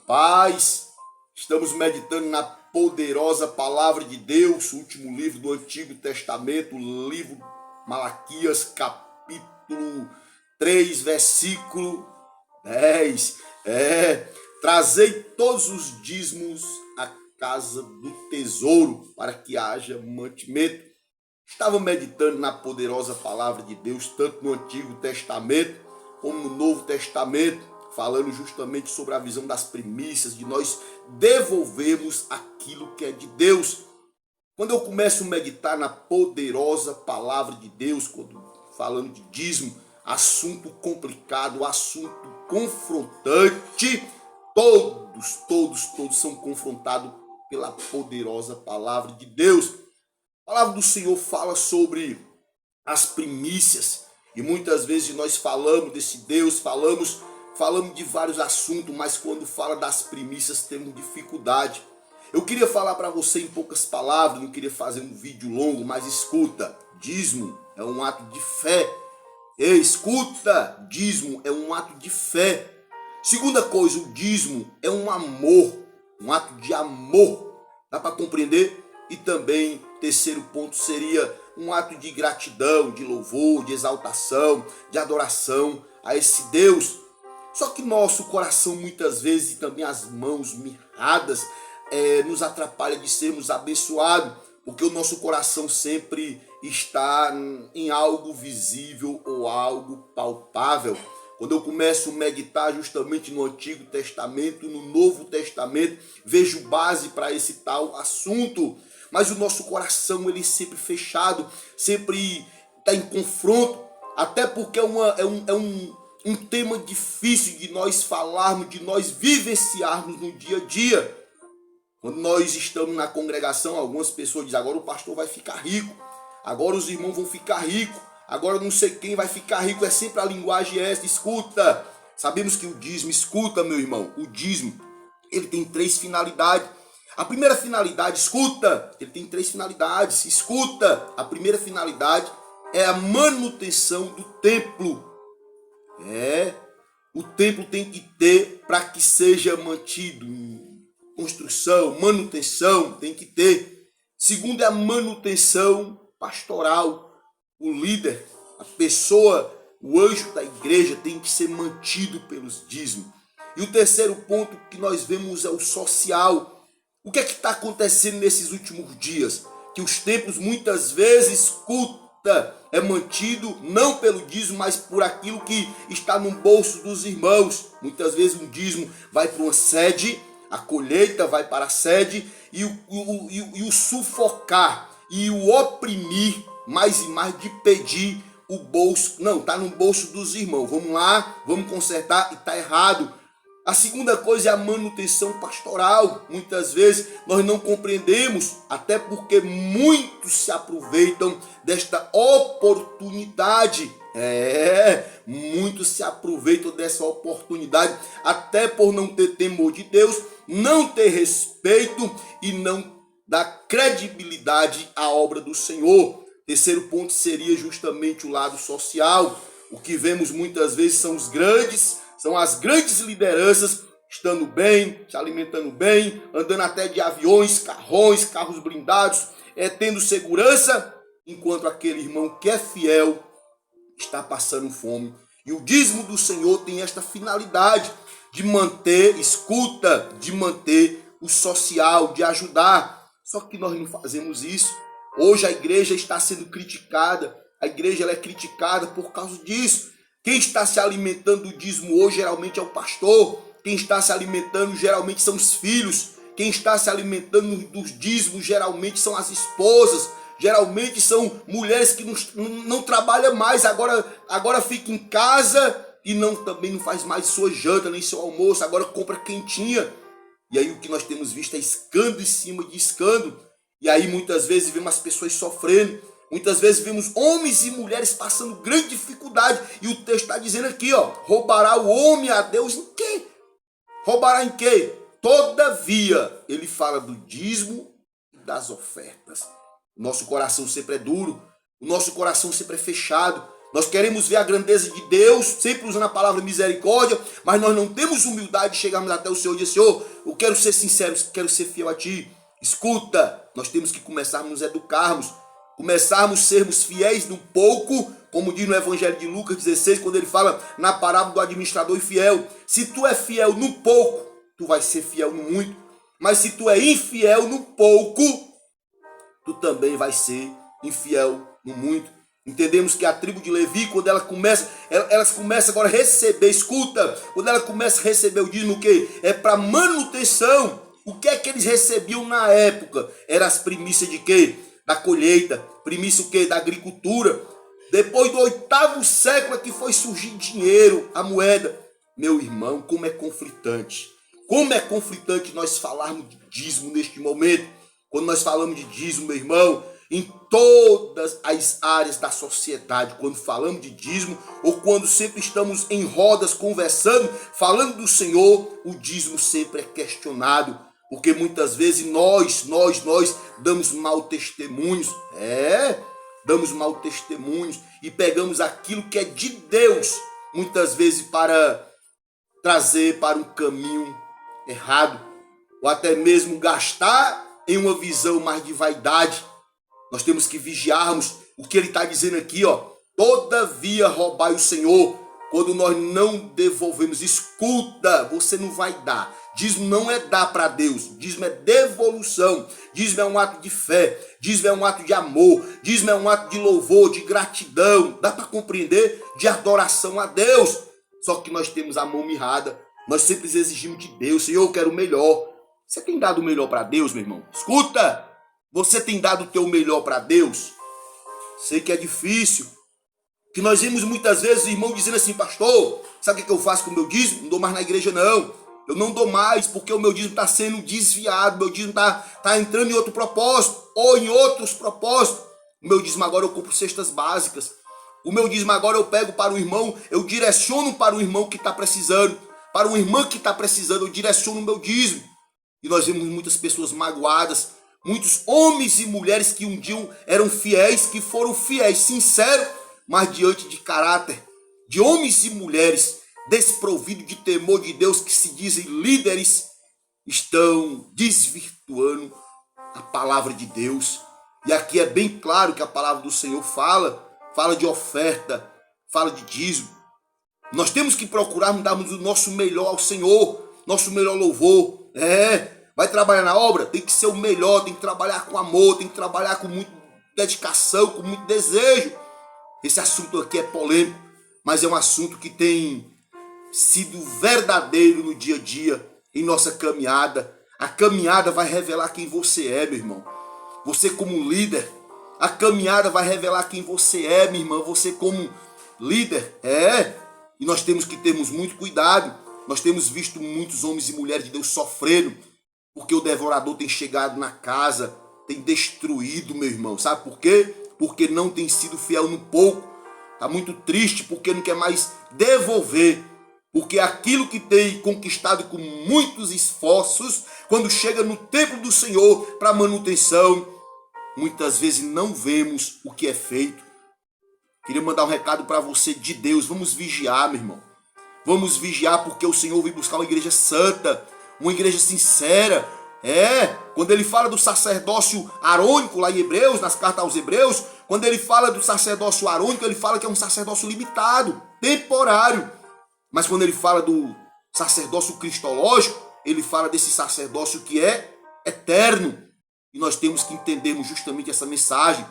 paz. Estamos meditando na poderosa palavra de Deus, o último livro do Antigo Testamento, o livro Malaquias, capítulo 3, versículo 10. Trazei todos os dízimos à casa do tesouro, para que haja mantimento. Estava meditando na poderosa palavra de Deus, tanto no Antigo Testamento como no Novo Testamento, falando justamente sobre a visão das primícias, de nós devolvermos aquilo que é de Deus. Quando eu começo a meditar na poderosa palavra de Deus, falando de dízimo, assunto complicado, assunto confrontante, todos são confrontados pela poderosa palavra de Deus. A palavra do Senhor fala sobre as primícias, e muitas vezes nós falamos desse Deus, falamos de vários assuntos, mas quando fala das primícias temos dificuldade. Eu queria falar para você em poucas palavras, não queria fazer um vídeo longo, mas escuta, dízimo é um ato de fé. Escuta, dízimo é um ato de fé. Segunda coisa, o dízimo é um amor, um ato de amor. Dá para compreender? E também, terceiro ponto seria um ato de gratidão, de louvor, de exaltação, de adoração a esse Deus. Só que nosso coração muitas vezes e também as mãos mirradas nos atrapalha de sermos abençoados, porque o nosso coração sempre está em algo visível ou algo palpável. Quando eu começo a meditar justamente no Antigo Testamento, no Novo Testamento, vejo base para esse tal assunto. Mas o nosso coração ele é sempre fechado, sempre está em confronto, até porque é um tema difícil de nós falarmos, de nós vivenciarmos no dia a dia. Quando nós estamos na congregação, algumas pessoas dizem, agora o pastor vai ficar rico, agora os irmãos vão ficar ricos, agora não sei quem vai ficar rico, é sempre a linguagem essa. Escuta, sabemos que o dízimo, escuta meu irmão, o dízimo, ele tem três finalidades. A primeira finalidade, escuta, ele tem três finalidades, escuta, a primeira finalidade é a manutenção do templo. O templo tem que ter para que seja mantido, construção, manutenção, tem que ter. Segundo é a manutenção pastoral, o líder, a pessoa, o anjo da igreja tem que ser mantido pelos dízimos. E o terceiro ponto que nós vemos é o social. O que é que está acontecendo nesses últimos dias? Que os templos muitas vezes, escuta, é mantido não pelo dízimo, mas por aquilo que está no bolso dos irmãos. Muitas vezes um dízimo vai para uma sede, a colheita vai para a sede, e o sufocar e o oprimir mais e mais de pedir o bolso. Não, está no bolso dos irmãos. Vamos lá, vamos consertar e está errado. A segunda coisa é a manutenção pastoral. Muitas vezes nós não compreendemos, até porque muitos se aproveitam desta oportunidade. Muitos se aproveitam dessa oportunidade, até por não ter temor de Deus, não ter respeito e não dar credibilidade à obra do Senhor. Terceiro ponto seria justamente o lado social. O que vemos muitas vezes são as grandes lideranças estando bem, se alimentando bem, andando até de aviões, carros blindados, tendo segurança, enquanto aquele irmão que é fiel está passando fome. E o dízimo do Senhor tem esta finalidade de manter, escuta, de manter o social, de ajudar. Só que nós não fazemos isso. Hoje a igreja está sendo criticada, a igreja ela é criticada por causa disso. Quem está se alimentando do dízimo hoje geralmente é o pastor. Quem está se alimentando geralmente são os filhos. Quem está se alimentando dos dízimos geralmente são as esposas. Geralmente são mulheres que não trabalham mais, agora fica em casa e também não faz mais sua janta, nem seu almoço, agora compra quentinha. E aí o que nós temos visto é escândalo em cima de escândalo. E aí muitas vezes vemos as pessoas sofrendo. Muitas vezes vemos homens e mulheres passando grande dificuldade. E o texto está dizendo aqui, roubará o homem a Deus em quê? Roubará em quê? Todavia, ele fala do dízimo e das ofertas. O nosso coração sempre é duro. O nosso coração sempre é fechado. Nós queremos ver a grandeza de Deus, sempre usando a palavra misericórdia, mas nós não temos humildade de chegarmos até o Senhor e dizer: Senhor, eu quero ser sincero, quero ser fiel a Ti. Escuta, nós temos que começar a nos educarmos, começarmos a sermos fiéis no pouco, como diz no Evangelho de Lucas 16, quando ele fala na parábola do administrador infiel. Se tu é fiel no pouco, tu vai ser fiel no muito. Mas se tu é infiel no pouco, tu também vai ser infiel no muito. Entendemos que a tribo de Levi, quando elas começam agora a receber, escuta, quando ela começa a receber o dízimo, o quê? É para manutenção. O que é que eles recebiam na época? Eram as primícias de quê? Da colheita. Primícia o quê? Da agricultura. Depois do 8º século é que foi surgir dinheiro, a moeda. Meu irmão, como é conflitante. Como é conflitante nós falarmos de dízimo neste momento. Quando nós falamos de dízimo, meu irmão, em todas as áreas da sociedade, quando falamos de dízimo, ou quando sempre estamos em rodas conversando, falando do Senhor, o dízimo sempre é questionado, porque muitas vezes nós damos mau testemunhos, damos mau testemunhos e pegamos aquilo que é de Deus, muitas vezes para trazer para um caminho errado, ou até mesmo gastar em uma visão mais de vaidade. Nós temos que vigiarmos o que ele está dizendo aqui, ó. Todavia roubai o Senhor, quando nós não devolvemos. Escuta, você não vai dar. Dízimo não é dar para Deus, dízimo é devolução. Dízimo é um ato de fé, dízimo é um ato de amor, dízimo é um ato de louvor, de gratidão. Dá para compreender? De adoração a Deus. Só que nós temos a mão mirrada. Nós sempre exigimos de Deus: Senhor, eu quero o melhor. Você tem dado o melhor para Deus, meu irmão? Escuta! Você tem dado o teu melhor para Deus? Sei que é difícil. Que nós vimos muitas vezes o irmão dizendo assim: pastor, sabe o que eu faço com o meu dízimo? Não dou mais na igreja não. Eu não dou mais porque o meu dízimo está sendo desviado. Meu dízimo está entrando em outro propósito ou em outros propósitos. O meu dízimo agora eu compro cestas básicas. O meu dízimo agora eu pego para o irmão, eu direciono para o irmão que está precisando. Para uma irmã que está precisando, eu direciono o meu dízimo. E nós vemos muitas pessoas magoadas, muitos homens e mulheres que um dia eram fiéis, que foram fiéis, sinceros, mas diante de caráter, de homens e mulheres desprovidos de temor de Deus, que se dizem líderes, estão desvirtuando a palavra de Deus. E aqui é bem claro que a palavra do Senhor fala de oferta, fala de dízimo. Nós temos que procurar darmos o nosso melhor ao Senhor, nosso melhor louvor. Vai trabalhar na obra? Tem que ser o melhor, tem que trabalhar com amor, tem que trabalhar com muita dedicação, com muito desejo. Esse assunto aqui é polêmico, mas é um assunto que tem sido verdadeiro no dia a dia, em nossa caminhada. A caminhada vai revelar quem você é, meu irmão. Você como líder, a caminhada vai revelar quem você é, minha irmã. Você como líder, E nós temos que termos muito cuidado. Nós temos visto muitos homens e mulheres de Deus sofrendo, porque o devorador tem chegado na casa, tem destruído, meu irmão. Sabe por quê? Porque não tem sido fiel no pouco. Está muito triste porque não quer mais devolver. Porque aquilo que tem conquistado com muitos esforços, quando chega no templo do Senhor para manutenção, muitas vezes não vemos o que é feito. Queria mandar um recado para você de Deus. Vamos vigiar, meu irmão. Vamos vigiar, porque o Senhor veio buscar uma igreja santa, uma igreja sincera. Quando ele fala do sacerdócio arônico lá em Hebreus, nas cartas aos Hebreus, quando ele fala do sacerdócio arônico, ele fala que é um sacerdócio limitado, temporário. Mas quando ele fala do sacerdócio cristológico, ele fala desse sacerdócio que é eterno. E nós temos que entendermos justamente essa mensagem.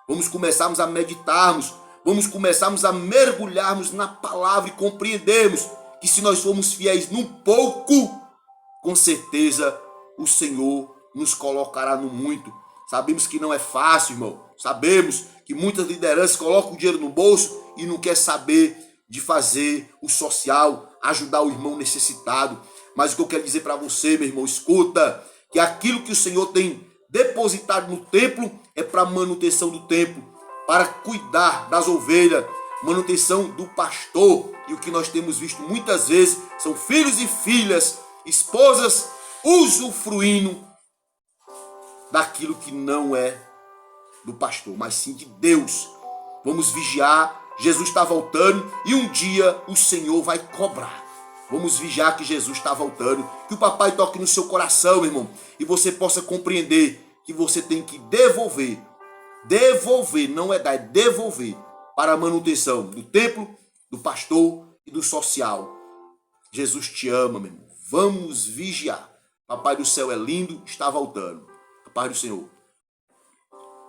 Vamos começarmos a meditarmos, vamos começarmos a mergulharmos na palavra e compreendermos que se nós formos fiéis num pouco, com certeza o Senhor nos colocará no muito. Sabemos que não é fácil, irmão. Sabemos que muitas lideranças colocam o dinheiro no bolso e não quer saber de fazer o social, ajudar o irmão necessitado. Mas o que eu quero dizer para você, meu irmão, escuta, que aquilo que o Senhor tem depositado no templo é para manutenção do templo, para cuidar das ovelhas, manutenção do pastor. E o que nós temos visto muitas vezes são filhos e filhas, esposas usufruindo daquilo que não é do pastor, mas sim de Deus. Vamos vigiar, Jesus está voltando e um dia o Senhor vai cobrar. Vamos vigiar que Jesus está voltando. Que o papai toque no seu coração, meu irmão, e você possa compreender que você tem que devolver. Devolver, não é dar, é devolver para a manutenção do templo, do pastor e do social. Jesus te ama, meu irmão. Vamos vigiar. Papai do céu é lindo, está voltando. A paz do Senhor.